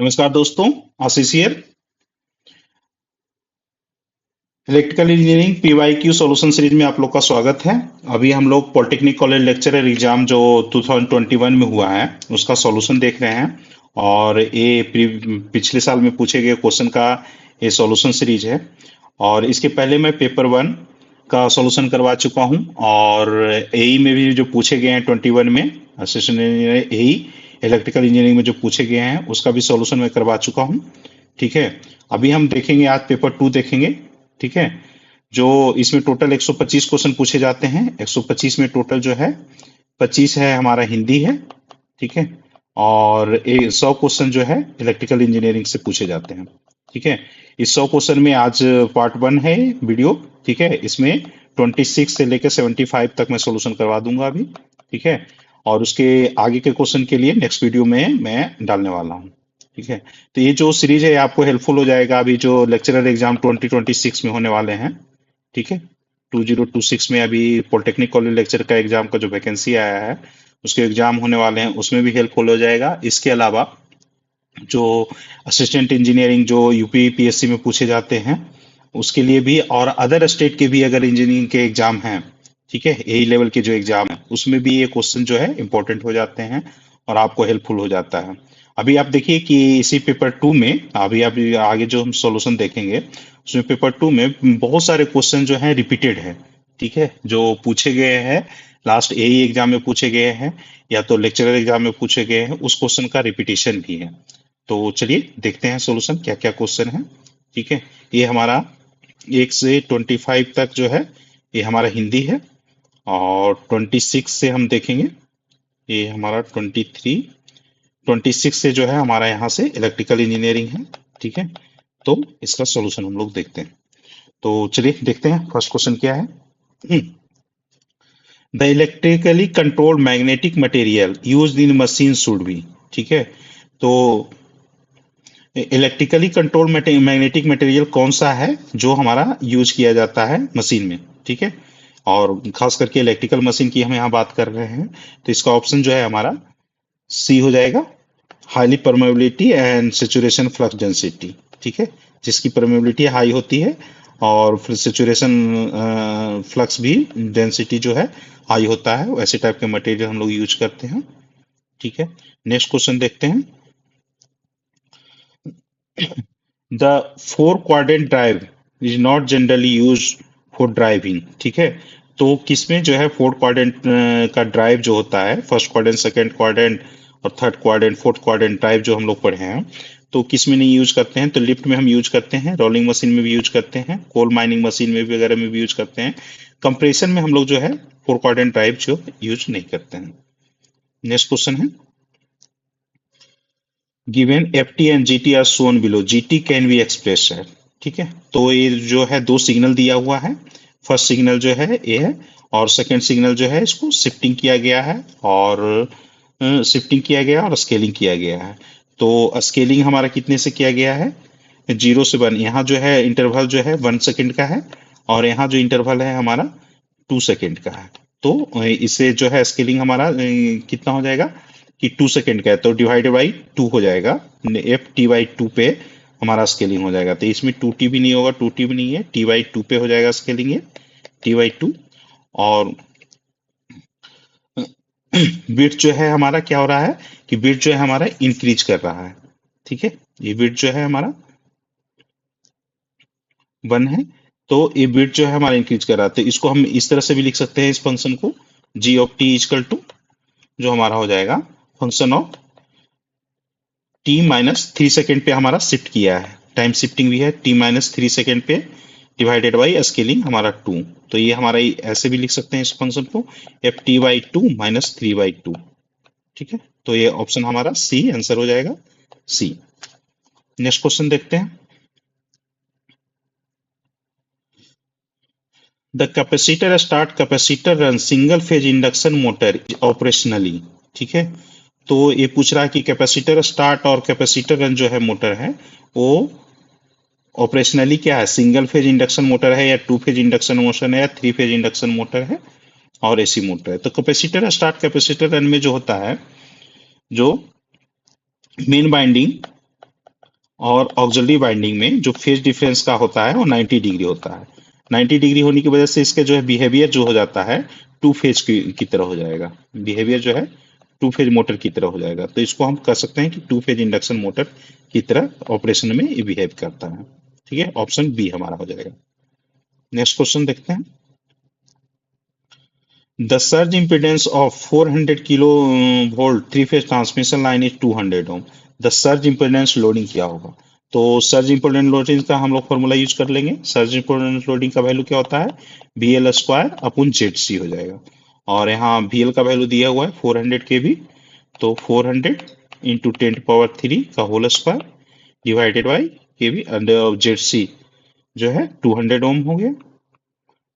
नमस्कार दोस्तों, Ashish here. Electrical engineering PYQ solution series में आप लोग का स्वागत है। अभी हम लोग पॉलिटेक्निक कॉलेज लेक्चरर एग्जाम जो 2021 में हुआ है उसका सॉल्यूशन देख रहे हैं। और ये पिछले साल में पूछे गए क्वेश्चन का ये सॉल्यूशन सीरीज है। और इसके पहले मैं पेपर 1 का सॉल्यूशन करवा चुका हूं। और एई में भी जो पूछे गए हैं 21 में, असिस्टेंट इंजीनियर एई इलेक्ट्रिकल इंजीनियरिंग में जो पूछे गए हैं उसका भी सॉल्यूशन मैं करवा चुका हूं। ठीक है। अभी हम देखेंगे, आज पेपर 2 देखेंगे। ठीक है। जो इसमें टोटल 125 क्वेश्चन पूछे जाते हैं। 125 में टोटल जो है 25 है हमारा हिंदी है। ठीक है। और 100 क्वेश्चन जो है इलेक्ट्रिकल इंजीनियरिंग से पूछे जाते हैं। ठीक है। इस 100 क्वेश्चन में आज पार्ट 1 है वीडियो। ठीक है। इसमें 26 से लेकर 75 तक मैं सोल्यूशन करवा दूंगा अभी। ठीक है। और उसके आगे के क्वेश्चन के लिए नेक्स्ट वीडियो में मैं डालने वाला हूँ। ठीक है। तो ये जो सीरीज है आपको हेल्पफुल हो जाएगा अभी जो लेक्चरर एग्जाम 2026 में होने वाले हैं। ठीक है। 2026 में अभी पॉलिटेक्निक कॉलेज लेक्चर का एग्जाम का जो वैकेंसी आया है उसके एग्जाम होने वाले हैं, उसमें भी हेल्पफुल हो जाएगा। इसके अलावा जो असिस्टेंट इंजीनियरिंग जो यूपी पीएससी में पूछे जाते हैं उसके लिए भी, और अदर स्टेट के भी अगर इंजीनियरिंग के एग्जाम हैं, ठीक है, ए लेवल के जो एग्जाम है उसमें भी ये क्वेश्चन जो है इंपॉर्टेंट हो जाते हैं और आपको हेल्पफुल हो जाता है। अभी आप देखिए कि इसी पेपर 2 में अभी आगे जो हम सॉल्यूशन देखेंगे उसमें पेपर 2 में बहुत सारे क्वेश्चन जो हैं रिपीटेड है। ठीक है। जो पूछे गए हैं लास्ट एई एग्जाम में पूछे गए हैं या तो लेक्चरर एग्जाम में पूछे गए हैं, उस क्वेश्चन का रिपीटेशन भी है। तो चलिए देखते हैं सॉल्यूशन क्या क्या क्वेश्चन है। ठीक है। ये हमारा 1 से 25 तक जो है ये हमारा हिंदी है। और 26 से हम देखेंगे, ये हमारा 26 से जो है हमारा यहाँ से इलेक्ट्रिकल इंजीनियरिंग है। ठीक है। तो इसका सॉल्यूशन हम लोग देखते हैं। तो चलिए देखते हैं फर्स्ट क्वेश्चन क्या है। The electrically controlled magnetic material used in machine should be. ठीक है। तो इलेक्ट्रिकली कंट्रोल मैग्नेटिक मटेरियल कौन सा है जो हमारा यूज किया जाता है मशीन में। ठीक है। और खास करके इलेक्ट्रिकल मशीन की हम यहाँ बात कर रहे हैं, तो इसका ऑप्शन जो है हमारा सी हो जाएगा, highly permeability and saturation flux density. ठीक है। जिसकी परमेबिलिटी हाई होती है और फिर सेचुरेशन फ्लक्स भी डेंसिटी जो है हाई होता है, वैसे टाइप के मटेरियल हम लोग यूज करते हैं। ठीक है। नेक्स्ट क्वेश्चन देखते हैं। The four quadrant drive is not generally use for driving. ठीक है। तो किसमें जो है फोर क्वाड्रेंट का ड्राइव जो होता है, फर्स्ट क्वाड्रेंट, सेकंड क्वाड्रेंट और third quadrant, fourth quadrant drive जो हम लोग पढ़े हैं, तो किसमें नहीं यूज करते हैं? तो लिफ्ट में हम यूज करते हैं, रोलिंग मशीन में भी यूज करते हैं, कोल माइनिंग मशीन में भी वगैरह में भी यूज करते हैं। कंप्रेशन में हम लोग जो है फोर क्वाड्रेंट ड्राइव जो यूज नहीं करते हैं। नेक्स्ट क्वेश्चन है, given F T and G T R shown below, G T can be express है। ठीक है। तो ये जो है दो सिग्नल दिया हुआ है। फर्स्ट सिग्नल जो है ए है और सेकंड सिग्नल जो है इसको शिफ्टिंग किया गया है और स्केलिंग किया गया है। तो स्केलिंग हमारा कितने से किया गया है? 0 से 1। यहाँ जो है इंटरवल जो है 1 सेकंड का है और यहाँ जो इंटरवल है हमारा 2 सेकंड का है। तो इससे जो है स्केलिंग हमारा कितना हो जाएगा कि 2 सेकंड का है, तो डिवाइडेड बाई 2 हो जाएगा। एफ टी बाई 2 पे हमारा स्केलिंग हो जाएगा। तो इसमें 2t भी नहीं होगा, 2t भी नहीं है, t बाई 2 पे हो जाएगा स्केलिंग, ये t बाई 2। और बिट जो है हमारा क्या हो रहा है कि बिट जो है हमारा इंक्रीज कर रहा है। ठीक है। ये बिट जो है हमारा 1 है, तो ये बिट जो है हमारा इंक्रीज कर रहा है। तो इसको हम इस तरह से भी लिख सकते हैं, इस फंक्शन को g of t equal to जो हमारा हो जाएगा फंक्शन ऑफ t-3 सेकेंड पे हमारा शिफ्ट किया है, टाइम शिफ्टिंग भी है, t-3 सेकेंड पे डिवाइडेड बाई स्केलिंग हमारा 2। तो ये हमारा ऐसे भी लिख सकते हैं इस फंक्शन को, F T by 2 minus 3 by 2। ठीक है। तो ये ऑप्शन हमारा सी आंसर हो जाएगा, सी। नेक्स्ट क्वेश्चन देखते हैं। The capacitor start capacitor run single phase induction motor operationally. ठीक है। तो ये पूछ रहा है कि कैपेसिटर स्टार्ट और कैपेसिटर रन जो है मोटर है वो ऑपरेशनली क्या है, सिंगल फेज इंडक्शन मोटर है या 2 फेज इंडक्शन मोशन है या 3 फेज इंडक्शन मोटर है और एसी मोटर है। तो कैपेसिटर स्टार्ट कैपेसिटर रन में जो होता है, जो मेन बाइंडिंग और ऑक्सिलरी बाइंडिंग में जो फेज डिफरेंस का होता है वो 90 डिग्री होता है। 90 डिग्री होने की वजह से इसके जो है बिहेवियर जो हो जाता है टू फेज की तरह हो जाएगा। बिहेवियर जो है टू फेज मोटर की तरह हो जाएगा, तो इसको हम कह सकते हैं कि टू फेज इंडक्शन मोटर की तरह ऑपरेशन में ये बिहेव करता है। ठीक है, ऑप्शन बी हमारा हो जाएगा। नेक्स्ट क्वेश्चन देखते हैं। The surge impedance of 400 kilo volt three phase transmission line is 200 ohm. The surge impedance loading क्या होगा? तो सर्ज इम्पीडेंस लोडिंग का हम लोग फॉर्मूला यूज कर लेंगे। सर्ज इम्पीडेंस लोडिंग का वैल्यू क्या होता है? B L square upon Z C हो जाएगा। और यहाँ बी एल का वैल्यू दिया हुआ है 400 के बी, तो 400 इंटू 10 पावर 3 का होल स्क्वायर डिवाइडेड बाई के बी अंडर जेड सी जो है 200 ओम हो गया।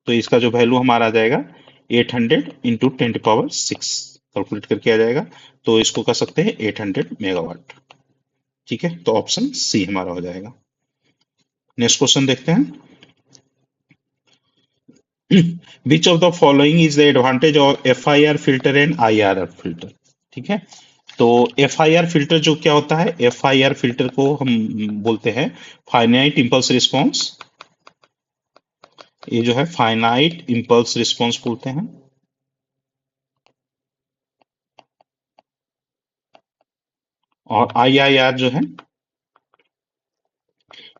तो इसका जो वैल्यू हमारा आ जाएगा 800 इंटू 10 पावर 6 कैलकुलेट करके आ जाएगा। तो इसको कह सकते हैं 800 मेगावाट। ठीक है, तो ऑप्शन सी हमारा हो जाएगा। नेक्स्ट क्वेश्चन देखते हैं। Which of the following is the advantage of F I R filter and I R R filter? ठीक है, तो एफ आई आर फिल्टर जो क्या होता है? एफ आई आर फिल्टर को हम बोलते हैं फाइनाइट इम्पल्स रिस्पॉन्स। ये जो है फाइनाइट इम्पल्स रिस्पॉन्स बोलते हैं। और आई आई आर जो है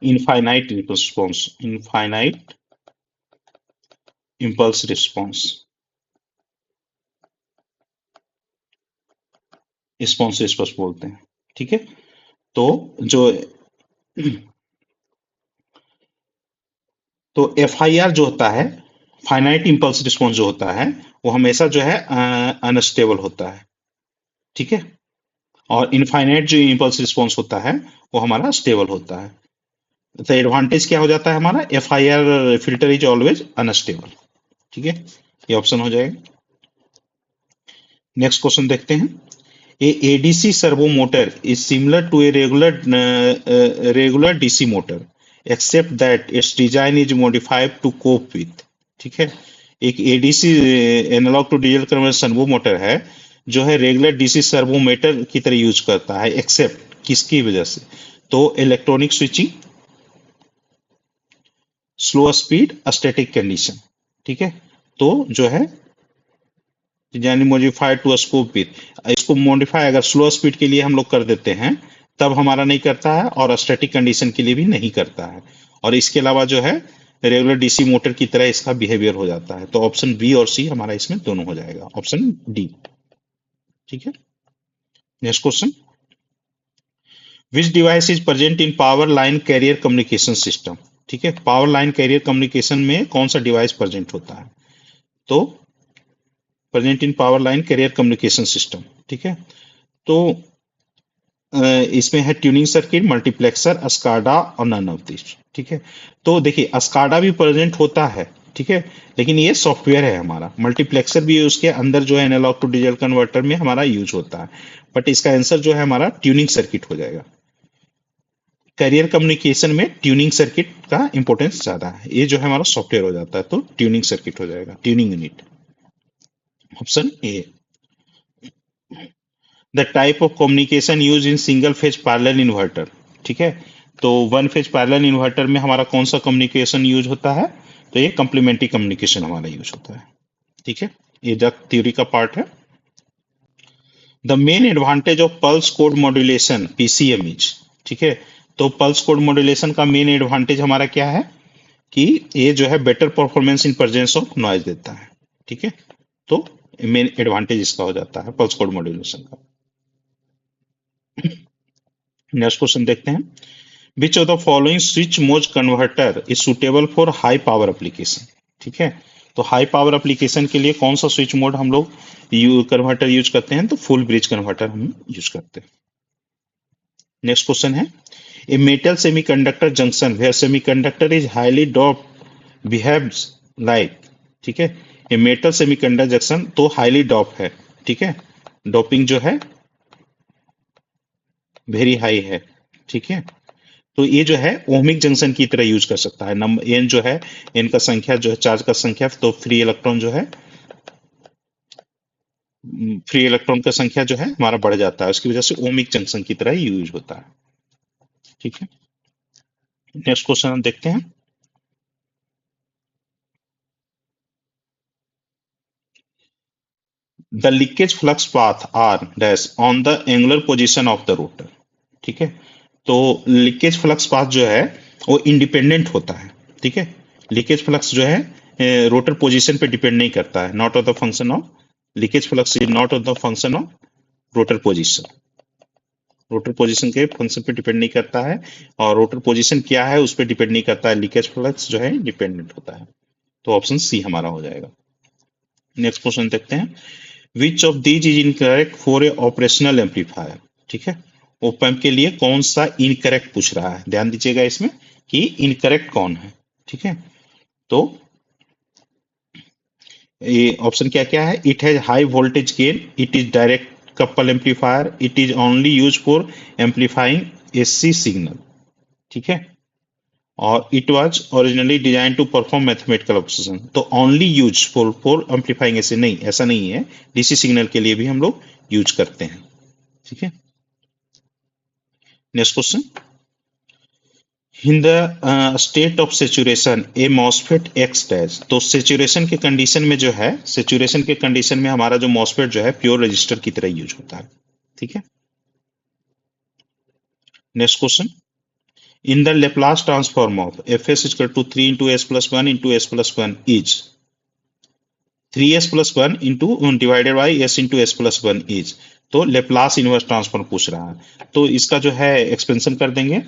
infinite response, infinite impulse response, response response बोलते हैं। ठीक है, तो जो तो एफ आई आर जो होता है, फाइनाइट इम्पल्स रिस्पॉन्स जो होता है, वो हमेशा जो है अनस्टेबल होता है। ठीक है, और इनफाइनाइट जो इम्पल्स रिस्पॉन्स होता है वो हमारा स्टेबल होता है। तो एडवांटेज क्या हो जाता है हमारा? F I R filter is always unstable. ठीक है, ये ऑप्शन हो जाएगा। नेक्स्ट क्वेश्चन देखते हैं। A ADC servo motor is similar to a regular DC motor, except that its design is modified to cope with। ठीक है, एक ADC analog to digital converter servo motor है जो है रेगुलर डीसी सर्वो मोटर की तरह use करता है, एक्सेप्ट किसकी वजह से? तो electronic switching, slow speed, static condition. ठीक है, तो जो है यानी मॉडिफाइड टू स्कोप विथ, इसको मॉडिफाई अगर स्लो स्पीड के लिए हम लोग कर देते हैं तब हमारा नहीं करता है, और स्टैटिक कंडीशन के लिए भी नहीं करता है। और इसके अलावा जो है रेगुलर डीसी मोटर की तरह इसका बिहेवियर हो जाता है। तो ऑप्शन बी और सी हमारा इसमें दोनों हो जाएगा, ऑप्शन डी। ठीक है, next question. Which device is present in power line carrier communication system? ठीक है, पावर लाइन कैरियर कम्युनिकेशन में कौन सा डिवाइस प्रेजेंट होता है? तो present in power line carrier communication system. ठीक है, तो इसमें है ट्यूनिंग सर्किट, मल्टीप्लेक्सर, अस्काडा और नन ऑफ दिस। ठीक है, तो देखिए अस्काडा भी प्रेजेंट होता है, ठीक है, लेकिन ये सॉफ्टवेयर है हमारा। मल्टीप्लेक्सर भी उसके अंदर जो है एनालॉग टू डिजिटल कन्वर्टर में हमारा यूज होता है, बट इसका आंसर जो है हमारा ट्यूनिंग सर्किट हो जाएगा। कैरियर कम्युनिकेशन में ट्यूनिंग सर्किट का इंपॉर्टेंस ज्यादा है, ये जो है हमारा सॉफ्टवेयर हो जाता है, तो ट्यूनिंग सर्किट हो जाएगा, tuning unit, option A. The type of communication use in single phase parallel inverter. ठीक है, तो वन फेज पैरेलल इन्वर्टर में हमारा कौन सा कम्युनिकेशन यूज होता है? तो ये कंप्लीमेंट्री कम्युनिकेशन हमारा यूज होता है। ठीक है, ये जब थ्योरी का पार्ट है। The main advantage of pulse code modulation PCM is. ठीक है, तो पल्स कोड मॉड्यूलेशन का मेन एडवांटेज हमारा क्या है? कि ये जो है better performance in presence of noise देता है। ठीक है, तो मेन एडवांटेज इसका हो जाता है पल्स कोड मॉड्यूलेशन का। नेक्स्ट क्वेश्चन देखते हैं। Which of the following switch mode converter is suitable for high power application? ठीक है, तो हाई पावर एप्लीकेशन के लिए कौन सा स्विच मोड हम लोग कन्वर्टर यूज करते हैं? तो फुल ब्रिज कन्वर्टर हम यूज करते हैं। नेक्स्ट क्वेश्चन है। A metal semiconductor junction where semiconductor is highly dope behaves like. ठीक है, ए मेटल सेमीकंडक्टर जंक्शन तो हाईली डोप है। ठीक है, डोपिंग जो है वेरी हाई है। ठीक है, तो ये जो है ओमिक जंक्शन की तरह यूज कर सकता है। नंबर एन जो है, एन का संख्या जो है चार्ज का संख्या, तो फ्री इलेक्ट्रॉन जो है, फ्री इलेक्ट्रॉन का संख्या जो है हमारा बढ़ जाता है, उसकी वजह से ओमिक जंक्शन की तरह यूज होता है। ठीक है, नेक्स्ट क्वेश्चन हम देखते हैं। The leakage flux path are dash on the angular position of the rotor. ठीक है, तो लीकेज फ्लक्स पाथ जो है वो इंडिपेंडेंट होता है। ठीक है, लीकेज फ्लक्स जो है रोटर पोजीशन पे डिपेंड नहीं करता है, not of the function of leakage flux is not of the function of rotor position. Rotor position के फंक्शन पे डिपेंड नहीं करता है, और रोटर पोजीशन क्या है उस पर डिपेंड नहीं करता है, लीकेज फ्लक्स जो है डिपेंडेंट होता है। तो ऑप्शन सी हमारा हो जाएगा। नेक्स्ट क्वेश्चन देखते हैं। Which of these is incorrect for a operational amplifier. ठीक है, ओप एम्प के लिए कौन सा इनकरेक्ट पूछ रहा है, ध्यान दीजिएगा इसमें कि इनकरेक्ट कौन है। ठीक है, तो ये ऑप्शन क्या क्या है। It has high voltage gain, it is direct couple amplifier, it is only use for amplifying AC signal. ठीक है, और it was originally design to perform mathematical operation. तो ओनली यूज फॉर एम्पलीफाइंग ऐसे नहीं, ऐसा नहीं है, डीसी सिग्नल के लिए भी हम लोग यूज करते हैं। ठीक है, next question. In the state of saturation A MOSFET x dash. तो सेचुरेशन के कंडीशन में जो है, सेचुरेशन के कंडीशन में हमारा जो मॉसफेट जो है प्योर रजिस्टर की तरह यूज होता है। ठीक है, next question. In the Laplace transform of F S equal to 3 into S plus one into S plus one is 3s plus one into divided by S into S plus one is. तो Laplace inverse transform पूछ रहा है, तो इसका जो है expansion कर देंगे।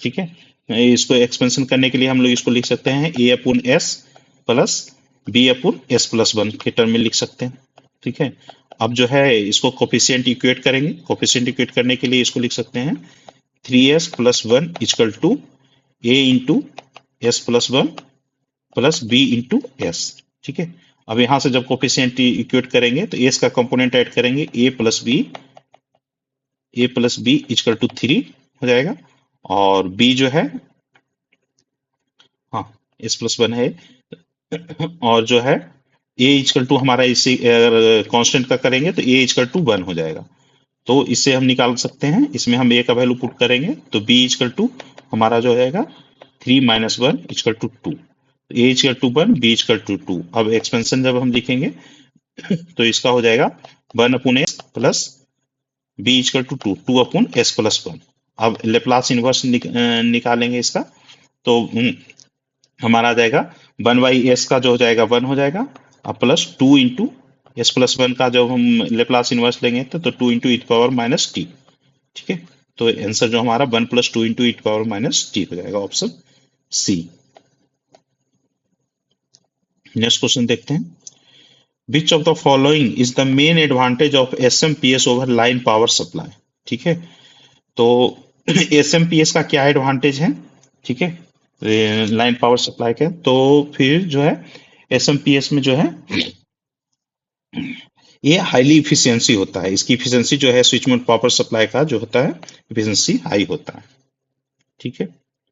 ठीक है, इसको एक्सपेंशन करने के लिए हम लोग इसको लिख सकते हैं A upon s plus B upon s plus one के टर्म में लिख सकते हैं। ठीक है, अब जो है इसको कोफिशिएंट इक्वेट करेंगे। कोफिशिएंट इक्वेट करने के लिए इसको लिख सकते हैं 3s plus one equal to A into S plus one plus B into S. ठीक है, अब यहां से जब कोफिशिएंट इक्वेट करेंगे तो एस का कंपोनेंट ऐड करेंगे, ए प्लस बी इक्वल टू 3 हो जाएगा, और बी जो है, हाँ एस प्लस वन है, और जो है ए इक्वल टू हमारा इसी अगर कांस्टेंट का करेंगे तो ए इक्वल टू वन हो जाएगा। तो इससे हम निकाल सकते हैं, इसमें हम ए का वैल्यू पुट करेंगे तो बी इक्वल टू हमारा जो रहेगा 3 minus one equal to two, A equal to one B equal to two. अब एक्सपेंशन जब हम लिखेंगे तो इसका हो जाएगा 1 upon s plus B equal to two, 2 upon s plus one. अब लेप्लास इनवर्स निकालेंगे इसका, तो हमारा आ जाएगा 1/s का जो हो जाएगा 1 हो जाएगा, अब plus 2 into S plus one का जब हम लेप्लास इनवर्स लेंगे तो 2 इंटू ई पावर माइनस टी। ठीक है, तो आंसर जो हमारा 1 प्लस 2 इंटू ई पावर माइनस टी हो जाएगा, ऑप्शन सी। नेक्स्ट क्वेश्चन देखते हैं। Which of the following is the main advantage of SMPS over line power supply. ठीक है, तो एसएमपीएस का क्या एडवांटेज है। ठीक है, लाइन पावर सप्लाई का, तो फिर जो है एसएमपीएस में जो है ये हाईली इफिशियंसी होता है, इसकी इफिशियंसी जो है स्विच मोड पावर सप्लाई का जो होता है इफिशियंसी हाई होता है। ठीक है,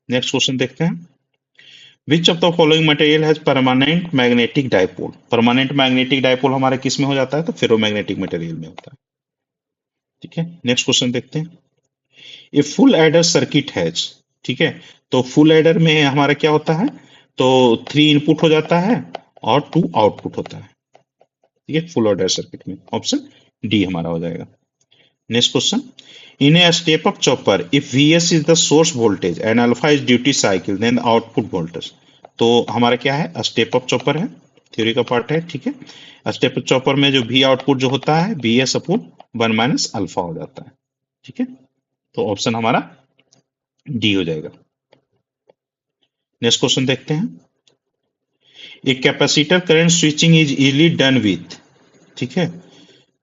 नेक्स्ट क्वेश्चन देखते हैं। Which of the following material has permanent magnetic dipole. Permanent magnetic dipole हमारा किस में हो जाता है, तो फेरोमैग्नेटिक मटेरियल में होता है। ठीक है, नेक्स्ट क्वेश्चन देखते हैं। A full adder circuit has. ठीक है, तो फुल एडर में हमारा क्या होता है, तो 3 इनपुट हो जाता है और 2 आउटपुट होता है। ठीक है, फुल एडर सर्किट में ऑप्शन डी हमारा हो जाएगा। Next question. In a step up chopper if Vs is the source voltage and alpha is duty cycle then output voltage. तो हमारा क्या है, स्टेप अप चॉपर है, थ्योरी का पार्ट है। ठीक है, स्टेप अप चॉपर में जो V आउटपुट जो होता है Vs अपॉन 1 माइनस अल्फा हो जाता है। ठीक है, तो ऑप्शन हमारा डी हो जाएगा। नेक्स्ट क्वेश्चन देखते हैं। A capacitor current switching is easily done with. ठीक है,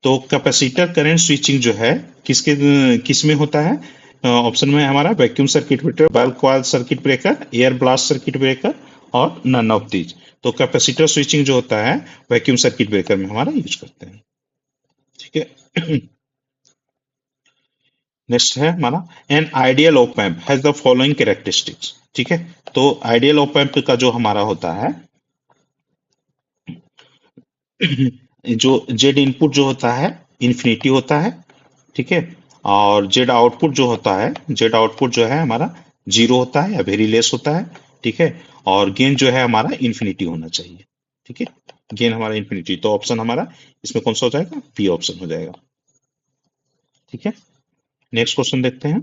तो कैपेसिटर करंट स्विचिंग जो है किस में होता है, ऑप्शन में हमारा vacuum circuit breaker, bulk coil circuit breaker, air blast circuit breaker और नन ऑफ दीज। तो कैपेसिटर स्विचिंग जो होता है वैक्यूम सर्किट ब्रेकर में हमारा यूज करते हैं। ठीक है, नेक्स्ट है हमारा an ideal op amp has the following characteristics. ठीक है, तो आइडियल ऑप एम्प का जो हमारा होता है जो जेड इनपुट जो होता है इन्फिनिटी होता है। ठीक है, और जेड आउटपुट जो होता है, जेड आउटपुट जो है हमारा जीरो होता है या वेरी लेस होता है, ठीक है। और गेन जो है हमारा इन्फिनिटी होना चाहिए, ठीक है। गेन हमारा इन्फिनिटी, तो ऑप्शन हमारा इसमें कौन सा हो जाएगा, बी ऑप्शन हो जाएगा, ठीक है। नेक्स्ट क्वेश्चन देखते हैं।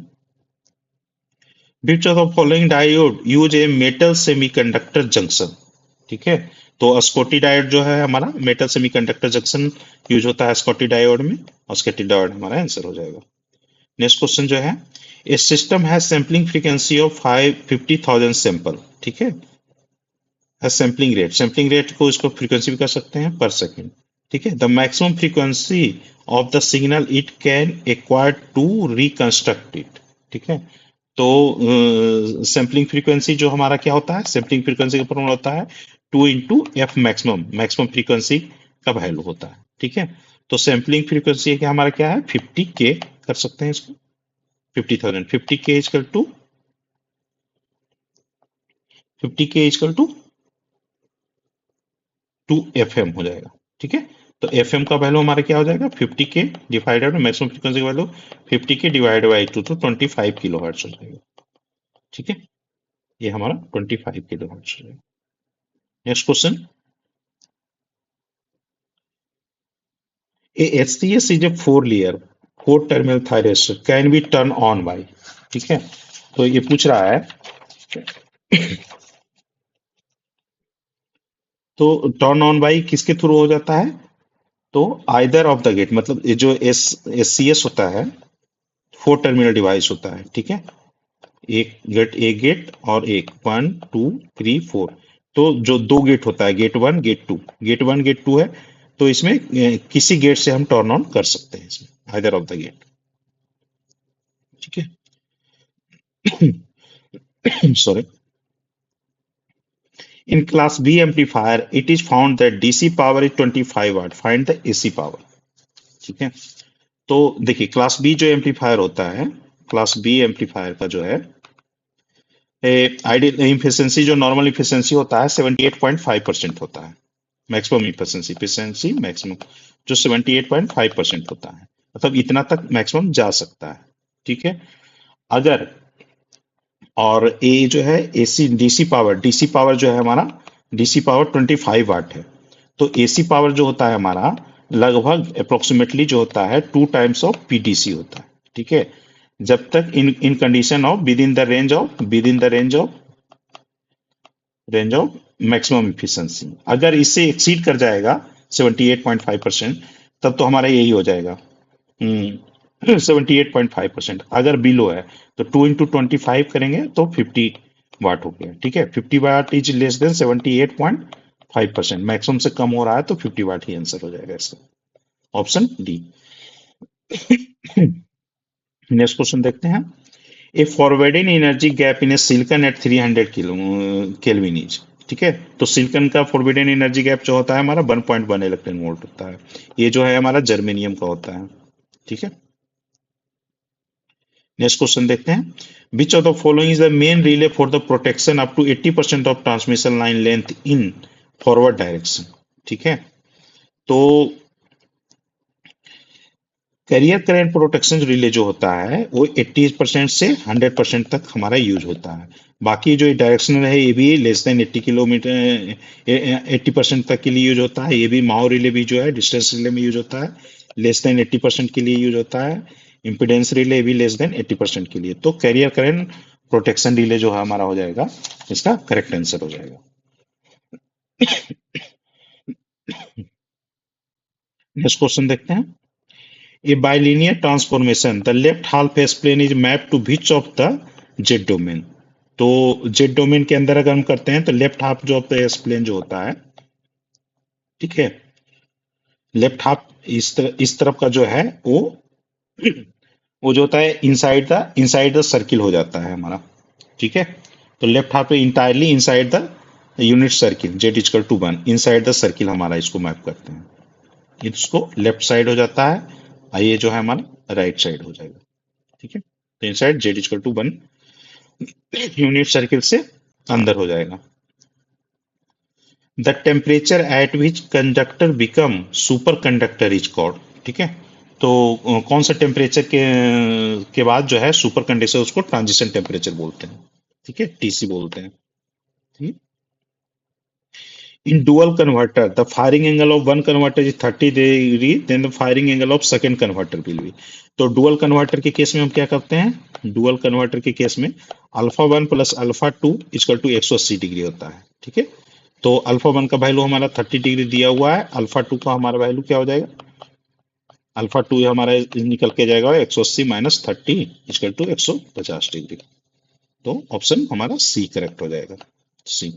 Which of the following diode use A metal semiconductor junction, ठीक है। तो स्कॉटी डायोड जो है हमारा मेटल सेमीकंडक्टर जंक्शन यूज होता है स्कॉटी डायोड में, और स्कॉटी डायोड हमारा आंसर हो जाएगा। नेक्स्ट क्वेश्चन जो है, a system has sampling frequency of 50,000 sample, ठीक है। है सैम्पलिंग रेट को इसको फ्रीक्वेंसी भी कर सकते हैं पर सेकंड, ठीक है। The maximum frequency of the signal it can acquire to reconstruct it, ठीक है। तो सैम्पलिंग फ्रीक्वेंसी जो हमारा क्या होता है, सैम्पलिंग फ्रीक्वेंसी का फॉर्मूला होता है 2 × f मैक्सिमम, मैक्सिमम फ्रीक्वेंसी का वैल्यू होता है, ठीक है। तो सैम्पलिंग फ्रीक्वेंसी का हमारा क्या है 50K, कर सकते हैं इसको 50,000, 50K equal to 50K equal to 2 FM हो जाएगा, ठीक है। तो FM का वैल्यू हमारा क्या हो जाएगा 50K डिवाइडेड मैक्सिमम फ्रीक्वेंसी का वैल्यू 50K डिवाइडेड बाई 2, तो 25 किलो हर्ट्ज हो जाएगा, ठीक है। ये हमारा 25 किलो हर्ट्ज हो जाएगा। Next question, A HCS is a 4 layer 4 terminal thyristor can be turn on by, ठीक है। तो ये पूछ रहा है, तो टर्न ऑन बाई किसके थ्रू हो जाता है, तो आइदर ऑफ द गेट, मतलब ये जो SCS होता है 4 टर्मिनल डिवाइस होता है, ठीक है। एक गेट और एक 1 2 3 4, तो जो दो गेट होता है गेट 1 गेट 2, गेट 1 गेट 2 है, तो इसमें किसी गेट से हम टर्न ऑन कर सकते हैं इसमें, आइदर ऑफ द गेट, ठीक है। Sorry, in class B amplifier it is found that DC power is 25 watt, find the AC power, ठीक है। तो देखिए क्लास B जो एम्पलीफायर होता है, क्लास B एम्पलीफायर का जो है आइडियल इफिशियंसी, जो नॉर्मल इफिशियंसी होता है 78.5% होता है, मैक्सिमम इफिशियंसी, इफिशियंसी मैक्सिमम जो 78.5% होता है, मतलब इतना तक मैक्सिमम जा सकता है, ठीक है। अगर और ए जो है AC डीसी पावर जो है हमारा, डीसी पावर 25 वाट है, तो AC पावर जो होता है हमारा लगभग अप्रोक्सीमेटली जो होता है 2 टाइम्स ऑफ PDC होता है, ठीक है। जब तक in in condition of within the range of maximum efficiency, अगर इससे एक्सीड कर जाएगा 78.5%, तब तो हमारा यही हो जाएगा 78.5%। अगर बिलो है तो 2 × 25 करेंगे तो 50 वाट हो गया, ठीक है। 50 what is less than 78.5%, maximum से कम हो रहा है तो 50 वाट ही आंसर हो जाएगा इसका, ऑप्शन डी। नेक्स्ट क्वेश्चन देखते हैं। A forbidden energy gap in a silicon at 300 kelvin is, ठीक है। तो सिलिकॉन का फॉरवर्डिंग एनर्जी गैप जो होता है हमारा 1.1 इलेक्ट्रॉन वोल्ट होता है, ये जो है हमारा जर्मेनियम का होता है, ठीक है। नेक्स्ट क्वेश्चन देखते हैं। Which of the following is the main relay for the protection up to 80% of transmission line length in forward direction, ठीक है। तो कैरियर करंट प्रोटेक्शन रिले जो होता है वो 80% से 100% तक हमारा यूज होता है। बाकी जो डायरेक्शनल है ये भी लेस देन 80 किलोमीटर 80% तक के लिए यूज होता है। ये भी माओ रिले भी जो है डिस्टेंस रिले में यूज होता है, लेस देन 80% के लिए यूज होता है। इम्पिडेंस रिले भी लेस देन 80% के लिए। तो कैरियर करंट प्रोटेक्शन रिले जो है हमारा हो जाएगा, इसका करेक्ट आंसर हो जाएगा। नेक्स्ट क्वेश्चन देखते हैं। A bilinear transformation, the left half S plane is mapped to which of the Z domain? तो Z डोमेन के अंदर अगर हम करते हैं तो लेफ्ट हाफ जो ऑफ द एस प्लेन जो होता है, ठीक है, लेफ्ट हाफ इस तरफ का जो है वो जो होता है इनसाइड द सर्किल हो जाता है हमारा, ठीक है। तो left half entirely inside the unit circle Z equal to 1, inside the circle हमारा इसको मैप करते हैं, इसको लेफ्ट साइड हो जाता है, ये जो है हमारा राइट साइड हो जाएगा, ठीक है। तो inside Z equal to 1 unit circle से अंदर हो जाएगा। The temperature at which conductor become super conductor is called, ठीक है। तो कौन सा टेम्परेचर के बाद जो है सुपर कंडक्टर, उसको ट्रांजिशन टेम्परेचर बोलते हैं। ठीक है, टीसी बोलते हैं। ठीक। In dual converter, the firing angle of one converter is 30 degree, then the firing angle of second converter will be। तो डुअल कन्वर्टर के केस में हम क्या करते हैं, डुअल कन्वर्टर के केस में alpha one plus alpha two equal to 180 degree होता है। ठीक है, तो अल्फा वन का वैल्यू हमारा 30 डिग्री दिया हुआ है, अल्फा टू का हमारा वैल्यू क्या हो जाएगा, अल्फा टू हमारा निकल के जाएगा 180 माइनस 30 इक्वल टू 150 डिग्री। तो ऑप्शन हमारा सी करेक्ट हो जाएगा, सी।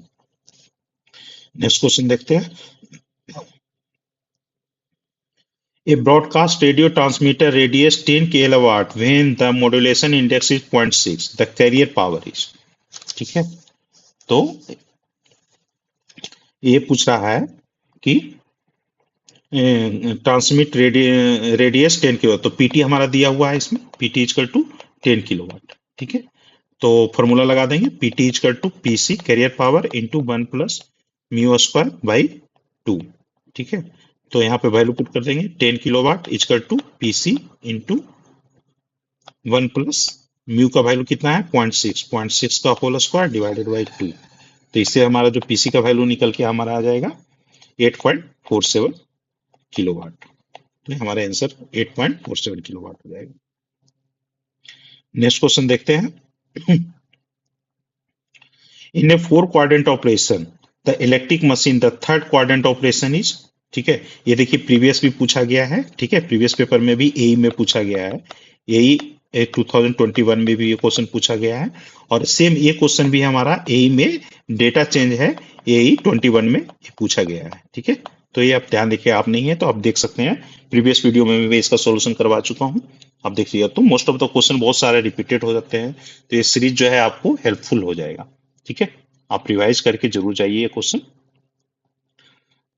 नेक्स्ट क्वेश्चन देखते हैं। A broadcast radio transmitter radiates 10 kilowatt when the modulation index is 0.6. The carrier power is। ठीक है, तो ये पूछ रहा है कि ट्रांसमिट रेडियस 10 किलोवाट, तो पीटी हमारा दिया हुआ है इसमें, पीटी इजकल टू 10 किलोवाट। ठीक है, तो फॉर्मूला लगा देंगे, PT equal to PC carrier power into 1 plus mu square by 2। ठीक है, तो यहाँ पे वैल्यू पुट कर देंगे, 10 kilowatt equal to PC into 1 plus mu का वैल्यू कितना है 0.6 का होल स्क्वायर डिवाइडेड बाई 2। तो इससे हमारा जो पीसी का वैल्यू निकल के हमारा आ जाएगा 8.47 किलोवाट। तो हमारा आंसर 8.47 किलोवाट हो जाएगा। नेक्स्ट क्वेश्चन देखते हैं। इन ए 4 quadrant operation the electric machine the third quadrant operation is. ठीक है, ये देखिए प्रीवियस भी पूछा गया है। ठीक है, प्रीवियस पेपर में भी एई में पूछा गया है, एई 2021 में भी ये क्वेश्चन पूछा गया है, और सेम ये क्वेश्चन भी हमारा एई में डेटा चेंज है, एई 21 में पूछा गया है। ठीक है, तो ये आप ध्यान देखिए, आप नहीं है तो आप देख सकते हैं, प्रीवियस वीडियो में भी इसका सॉल्यूशन करवा चुका हूं, आप देखिएगा। तो मोस्ट ऑफ द क्वेश्चन बहुत सारे रिपीटेड हो जाते हैं, तो ये सीरीज जो है आपको हेल्पफुल हो जाएगा। ठीक है, आप रिवाइज करके जरूर जाइए ये क्वेश्चन।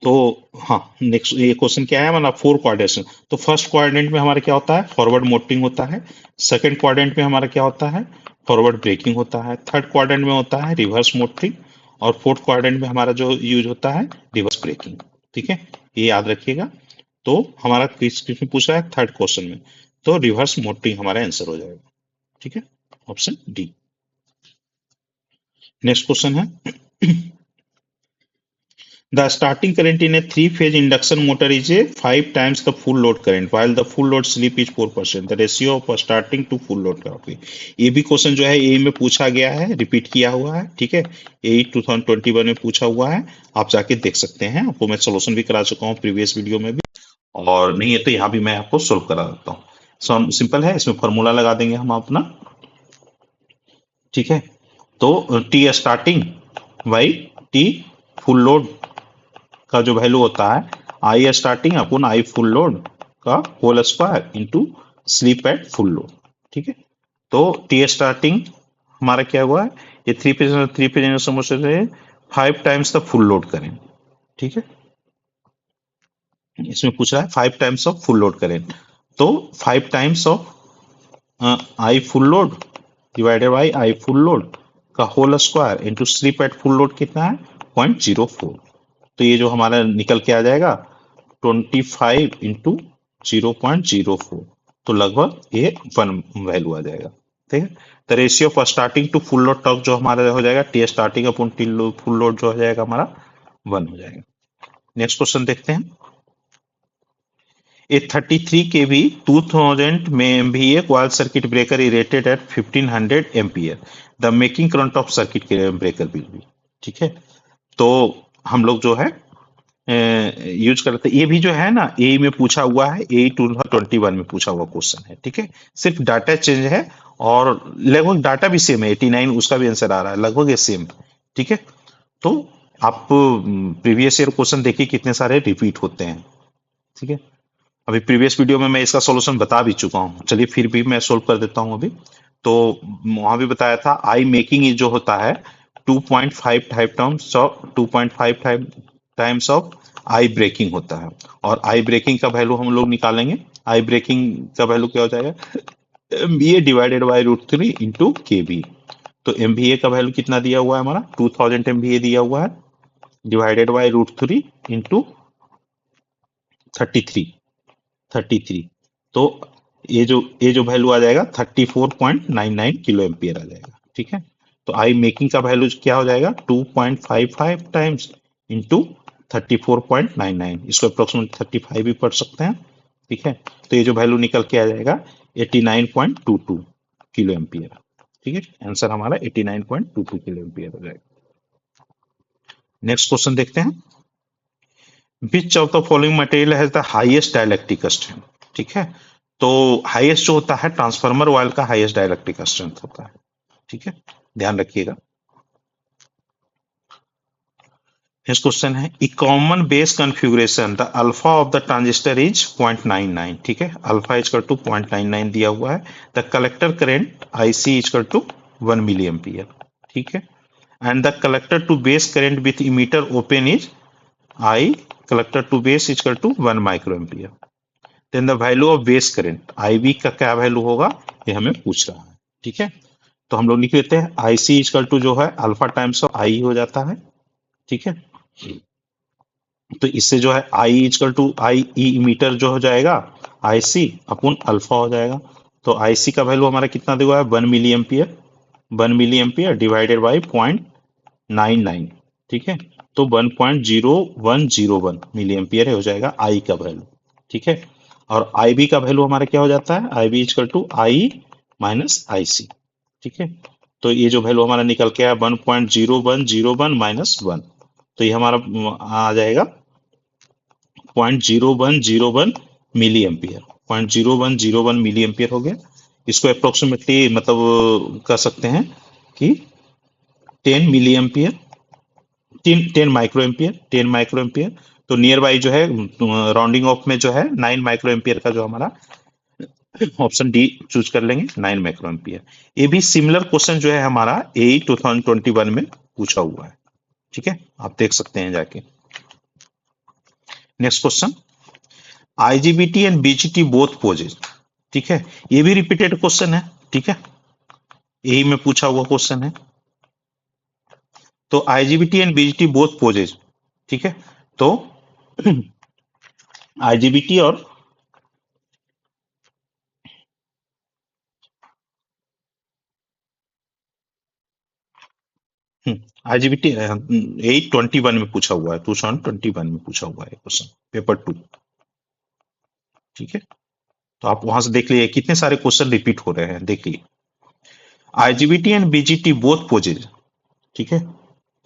तो हाँ, नेक्स्ट ये क्वेश्चन क्या है हमारा, 4 क्वाड्रेंट। तो फर्स्ट क्वाड्रेंट में हमारा क्या होता है, फॉरवर्ड मोटरिंग होता है। सेकंड क्वाड्रेंट में हमारा क्या होता है, फॉरवर्ड ब्रेकिंग होता है। थर्ड क्वाड्रेंट में होता है रिवर्स मोटरिंग, और फोर्थ क्वाड्रेंट में हमारा जो यूज होता है रिवर्स ब्रेकिंग। ठीक है, ये याद रखिएगा। तो हमारा किस में पूछा है, थर्ड क्वेश्चन में, तो रिवर्स मोटरिंग हमारा आंसर हो जाएगा। ठीक है, ऑप्शन डी। नेक्स्ट क्वेश्चन है, the starting current in a 3-phase induction motor is a 5 times the full load current while the full load slip is 4%. The ratio of starting to full load का ये भी question जो है ए में पूछा गया है, रिपीट किया हुआ है। ठीक है, ए 2021 में पूछा हुआ है, आप जाके देख सकते हैं, आपको मैं सोल्यूशन भी करा चुका हूँ प्रीवियस वीडियो में भी, और नहीं है तो यहाँ भी मैं आपको सोल्व करा देता हूँ। सिंपल है, इसमें फॉर्मूला लगा देंगे हम अपना। ठीक है, तो T starting by T full load का जो वैल्यू होता है, I starting upon I full load का whole square into slip at full load. ठीक है, तो टी स्टार्टिंग हमारा क्या हुआ है, ये थ्री पेज इंडक्शन से 5 times the full load current. ठीक है, इसमें पूछ रहा है 5 times of full load current, तो 5 times of I full load divided by I full load का whole square into slip at full load कितना है 0.04। तो ये जो हमारा निकल के आ जाएगा 25 इंटू 0.04, तो लगभग ये 1 वैल्यू आ जाएगा। ठीक है, तो ratio of starting to full load torque जो हमारा हो जाएगा, T starting upon T full load जो हो जाएगा हमारा 1 हो जाएगा। नेक्स्ट क्वेश्चन देखते हैं, ए 33 kV 2000 MVA coil circuit breaker is rated at 1500 ampere, the making current of circuit breaker will be. ठीक है, तो हम लोग जो है यूज करते, ये भी जो है ना ए में पूछा हुआ है, ए 2021 में पूछा हुआ क्वेश्चन है। ठीक है, सिर्फ डाटा चेंज है, और लगभग डाटा भी सेम है, 89 उसका भी आंसर आ रहा है, लगभग ये सेम। ठीक है, तो आप प्रीवियस ईयर क्वेश्चन देखिए कितने सारे रिपीट होते हैं। ठीक है, अभी प्रीवियस वीडियो में मैं इसका सॉल्यूशन बता भी चुका हूँ, चलिए फिर भी मैं सोल्व कर देता हूँ अभी। तो वहां भी बताया था, आई मेकिंग जो होता है 2.5 टाइम्स ऑफ आई ब्रेकिंग होता है, और आई ब्रेकिंग का वैल्यू हम लोग निकालेंगे। आई ब्रेकिंग का वैल्यू क्या हो जाएगा, MVA divided by √3 into KV। तो MVA का वैल्यू कितना दिया हुआ है हमारा, 2000 MVA दिया हुआ है, डिवाइडेड बाई √3 इंटू 33। तो ये जो वैल्यू आ जाएगा 34.99 किलो एम्पियर आ जाएगा। ठीक है, तो आई मेकिंग का वैल्यू क्या हो जाएगा 2.55 टाइम्स इंटू 34.99, इसको अप्रोक्सीमेट 35 भी पढ़ सकते हैं। ठीक है, तो ये जो वैल्यू निकल के आ जाएगा 89.22 किलो एम्पियर। ठीक है, आंसर हमारा 89.22 किलो एम्पियर हो जाएगा। नेक्स्ट क्वेश्चन देखते हैं, which of the following material has the highest dielectric strength. ठीक है, तो हाईएस्ट जो होता है ट्रांसफार्मर ऑयल का हाईएस्ट डाइलेक्ट्रिक स्ट्रेंथ होता है। ठीक है, ध्यान रखिएगा। नेक्स्ट क्वेश्चन है, a common base configuration the alpha of the transistor is 0.99। ठीक है, अल्फा इज टू 0.99 दिया हुआ है। The collector current IC is to 1 milli ampere. ठीक है, and the collector to base current with emitter open is I collector to base is to 1 micro ampere. Then the value of base current IB का क्या value होगा ये हमें पूछ रहा है। ठीक है, तो हम लोग लिख लेते हैं आईसी इज टू जो है अल्फा टाइम्स ऑफ आई हो जाता है। ठीक है, तो इससे जो है I equal to I emitter जो हो जाएगा आई सी अपन अल्फा हो जाएगा। तो आई सी का वैल्यू हमारा कितना दिया हुआ है 1 milli ampere, 1 milli ampere divided by 0.99। ठीक है, तो 1.0101 मिली एम्पियर हो जाएगा आई का वैल्यू। ठीक है, और आई बी का वैल्यू हमारा क्या हो जाता है I B equal to I minus I C. ठीक है, तो ये जो वैल्यू हमारा निकल के आया 1.0101 माइनस 1, तो ये हमारा आ जाएगा 0.0101 मिली एम्पियर। 0.0101 मिली एम्पियर हो गया। इसको अप्रोक्सीमेटली मतलब कर सकते हैं कि 10 milli ampere 10 micro ampere 10 micro ampere. तो नियर बाई जो है राउंडिंग ऑफ में जो है 9 माइक्रो एम्पियर का जो हमारा ऑप्शन डी चूज कर लेंगे 9 माइक्रो एम्पियर। ये भी सिमिलर क्वेश्चन जो है हमारा ए 2021 में पूछा हुआ है। ठीक है, आप देख सकते हैं जाके। Next question, IGBT and BJT both possess. ठीक है, ये भी रिपीटेड क्वेश्चन है। ठीक है, यही में पूछा हुआ क्वेश्चन है। तो IGBT and BJT both possess. ठीक है, तो आईजीबीटी और आईजीबीटी 821 में पूछा हुआ है, 2021 में पूछा हुआ है क्वेश्चन, पेपर 2। ठीक है, तो आप वहां से देख लीजिए कितने सारे क्वेश्चन रिपीट हो रहे हैं, देखिए IGBT and BJT both possess. ठीक है,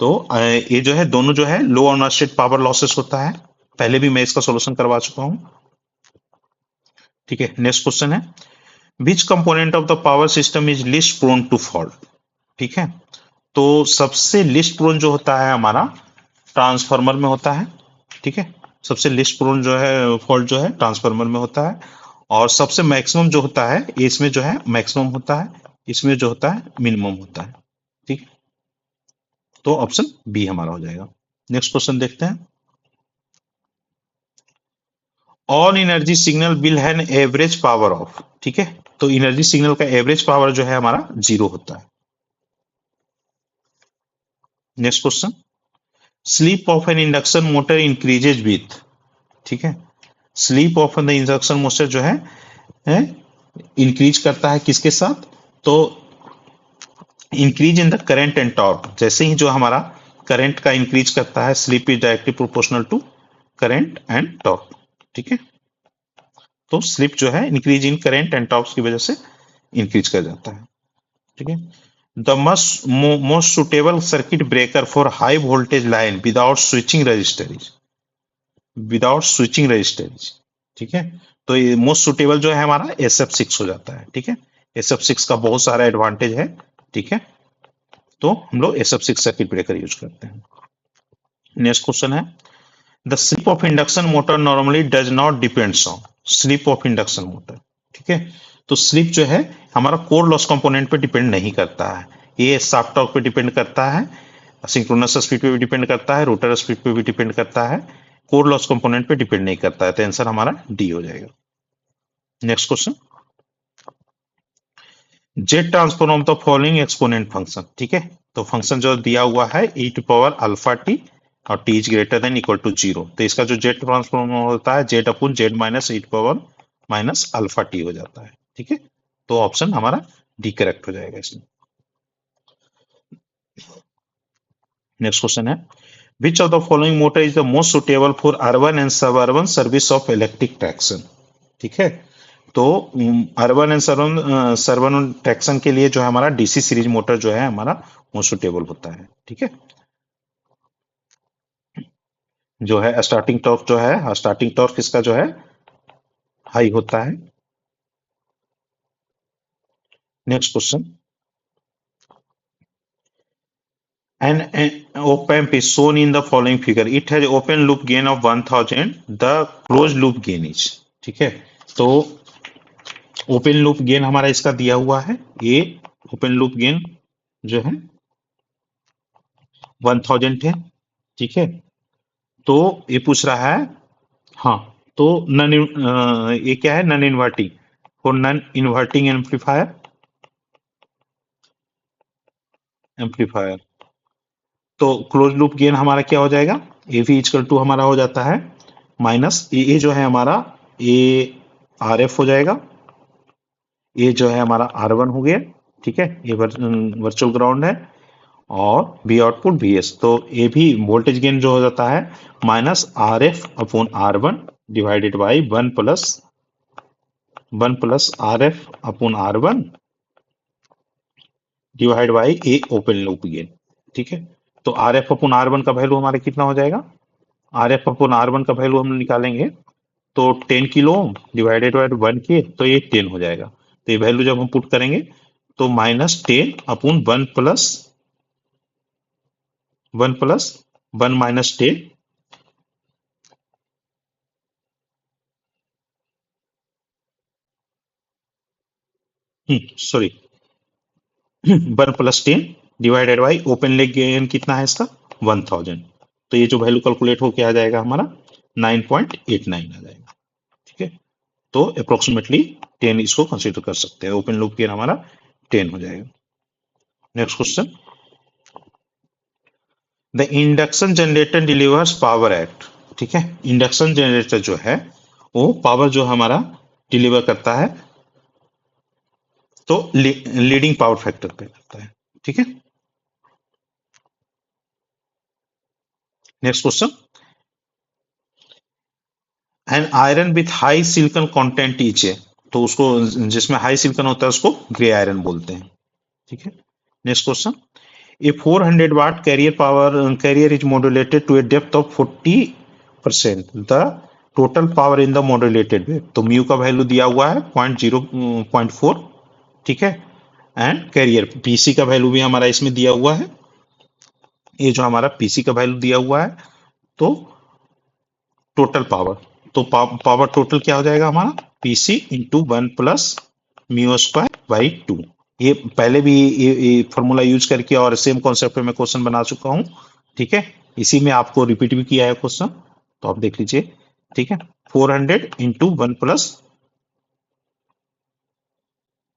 तो ये जो है दोनों जो है लो अनस्टेड पावर लॉसेस होता है, पहले भी मैं इसका सॉल्यूशन करवा चुका हूं। ठीक है, नेक्स्ट क्वेश्चन है, which component of the power system is least prone to fault. ठीक है, तो सबसे लिस्ट प्रोन जो होता है हमारा ट्रांसफार्मर में होता है। ठीक है, सबसे लिस्ट प्रोन जो है फॉल्ट जो है ट्रांसफार्मर में होता है, और सबसे मैक्सिमम जो होता है इसमें जो है मैक्सिमम होता है, इसमें जो होता है मिनिमम होता है। ठीक, तो ऑप्शन बी हमारा हो जाएगा। नेक्स्ट क्वेश्चन देखते हैं, on energy signal will have an average power of. ठीक है, तो एनर्जी सिग्नल का एवरेज पावर जो है हमारा 0 होता है। Next question, sleep of N induction motor increases with. ठीक है, sleep of N induction motor जो है इंक्रीज करता है किसके साथ, तो increase in the current and torque. जैसे ही जो हमारा करंट का इंक्रीज करता है, sleep is directly proportional to current and torque. ठीक है, तो स्लिप जो है increase in current and torque की वजह से इंक्रीज कर जाता है। ठीक है, the most suitable circuit breaker for high voltage line without switching resistors, without switching resistors. ठीक है, तो ये मोस्ट सुटेबल जो है हमारा SF6 हो जाता है। ठीक है, SF6 का बहुत सारा एडवांटेज है। ठीक है, तो हम लोग SF6 सर्किट ब्रेकर यूज करते हैं। नेक्स्ट क्वेश्चन है, the slip of induction motor normally does not depends on slip of induction motor. ठीक है, तो स्लिप जो है हमारा कोर लॉस कंपोनेंट पे डिपेंड नहीं करता है, ये शाफ्ट टॉर्क पे डिपेंड करता है, सिंक्रोनस स्पीड पे भी डिपेंड करता है, रोटर स्पीड पे भी डिपेंड करता है, कोर लॉस कंपोनेंट पे डिपेंड नहीं करता है। तो आंसर हमारा डी हो जाएगा। Next question, Z transform of the following exponent function. ठीक है, तो फंक्शन जो दिया हुआ है e⁻α_t और t is greater than equal to 0। तो इसका जो जेड ट्रांसफॉर्म होता है जेड अपुन Z minus e⁻ minus alpha T हो जाता है। ठीक है, तो ऑप्शन हमारा डी करेक्ट हो जाएगा इसमें। नेक्स्ट क्वेश्चन है, which of the following motor is the most suitable for urban and suburban service of electric traction. ठीक है, तो अर्बन एंड सर्बन ट्रैक्शन के लिए जो है हमारा डीसी सीरीज मोटर जो है हमारा मोस्ट सुटेबल होता है। ठीक है, जो है स्टार्टिंग टॉर्क जो है, स्टार्टिंग टॉर्क इसका जो है हाई होता है। Next question, an op-amp is shown in the following figure. It has open loop gain of 1000. The closed loop gain is, ठीक है, तो ओपन लूप गेन हमारा इसका दिया हुआ है, ये ओपन लूप गेन जो है 1000 है। ठीक है, तो ये पूछ रहा है, हाँ, तो नन ये क्या है, non inverting, for non inverting amplifier, तो क्लोज लूप गेन हमारा क्या हो जाएगा, ए वी इक्वल टू हमारा हो जाता है माइनस ए जो है हमारा ए आर एफ हो जाएगा, ये जो है हमारा R1 हो गया। ठीक है, ये वर्चुअल ग्राउंड है, और बी आउटपुट बी एस, तो ये भी वोल्टेज गेन जो हो जाता है minus R F upon R1 divided by one plus R F upon R1 divide by A open loop gain. ठीक है, तो आर एफ अपॉन R1 का वैल्यू हमारा कितना हो जाएगा, आर एफ अपॉन R1 का वैल्यू हम निकालेंगे तो 10 किलो ओम डिवाइडेड बाई 1 के, तो ये 10 हो जाएगा। तो ये वैल्यू जब हम पुट करेंगे तो minus 10 upon 1 minus 10, sorry 1 plus 10 divided by open leg gain कितना है इसका 1000, तो ये जो वैल्यू कैलकुलेट होके आ जाएगा हमारा 9.89 आ जाएगा। ठीक है, तो अप्रोक्सीमेटली 10 इसको कंसीडर कर सकते हैं, ओपन लूप गेन हमारा 10 हो जाएगा। Next question, the induction generator delivers power at, ठीक है, इंडक्शन जनरेटर जो है वो पावर जो हमारा डिलीवर करता है, तो लीडिंग पावर फैक्टर पे करता है। ठीक है, next question, an iron with high silicon content etch है, तो उसको जिसमें हाई सिलिकॉन होता है उसको ग्रे आयरन बोलते हैं। ठीक है, next question, a 400 watt carrier is modulated to a depth of 40%, the total power in the modulated wave, तो म्यू का वैल्यू दिया हुआ है 0.4। ठीक है, एंड कैरियर पीसी का वैल्यू भी हमारा इसमें दिया हुआ है, ये जो हमारा पीसी का वैल्यू दिया हुआ है, तो टोटल पावर, तो पावर टोटल क्या हो जाएगा हमारा PC into 1 plus mu square by 2। ये पहले भी ये फॉर्मूला यूज करके और सेम कॉन्सेप्ट पे मैं क्वेश्चन बना चुका हूं। ठीक है, इसी में आपको रिपीट भी किया है क्वेश्चन, तो आप देख लीजिए। ठीक है, 400 इंटू 1 प्लस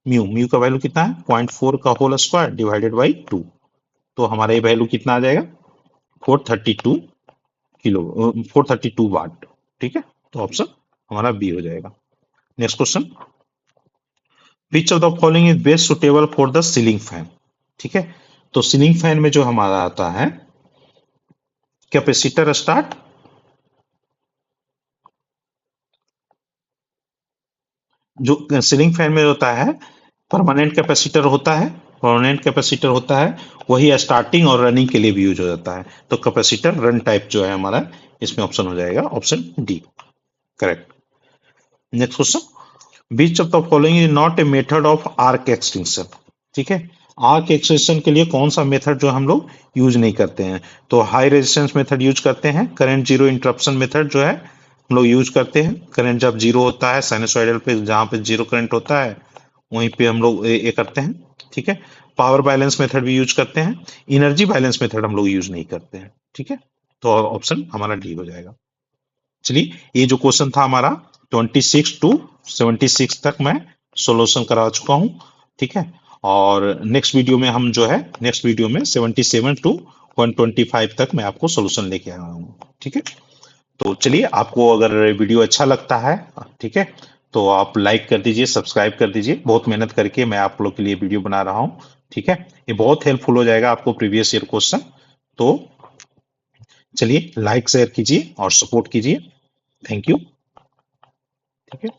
म्यू का वैल्यू कितना है 0.4 का होल स्क्वायर डिवाइडेड बाई 2, तो हमारा ये वैल्यू कितना आ जाएगा 432 वाट। ठीक है, तो ऑप्शन हमारा बी हो जाएगा। Next question, which of the following is best suitable for the ceiling fan. ठीक है, तो सीलिंग फैन में जो हमारा आता है कैपेसिटर स्टार्ट, जो सीलिंग फैन में होता है परमानेंट कैपेसिटर होता है, वही स्टार्टिंग और रनिंग के लिए भी यूज हो जाता है, तो कैपेसिटर रन टाइप जो है हमारा इसमें ऑप्शन हो जाएगा option D correct. Next question, beach of the following is not a method of arc extension. ठीक है, आर्क एक्सटेंशन के लिए कौन सा मेथड जो हम लोग यूज नहीं करते हैं, तो हाई रेजिस्टेंस मेथड यूज करते हैं, करंट जीरो इंटरप्शन मेथड जो है हम लोग यूज करते हैं, करंट जब जीरो होता है साइनसॉइडल पे जहां पे जीरो करंट होता है वहीं पे हम लोग ये करते हैं। ठीक है, पावर बैलेंस मेथड भी यूज करते हैं, एनर्जी बैलेंस मेथड हम लोग यूज नहीं करते हैं। ठीक है, तो ऑप्शन हमारा डी हो जाएगा। चलिए, ये जो क्वेश्चन था हमारा 26 टू 76 तक मैं सॉल्यूशन करा चुका हूं। ठीक है, और नेक्स्ट वीडियो में हम जो है 77 टू 125 तक मैं आपको सॉल्यूशन लेके आया हूँ। ठीक है, तो चलिए, आपको अगर वीडियो अच्छा लगता है, ठीक है, तो आप लाइक कर दीजिए, सब्सक्राइब कर दीजिए। बहुत मेहनत करके मैं आप लोग के लिए वीडियो बना रहा हूँ। ठीक है, ये बहुत हेल्पफुल हो जाएगा आपको प्रीवियस ईयर क्वेश्चन। तो चलिए लाइक शेयर कीजिए और सपोर्ट कीजिए। Thank you. ठीक है।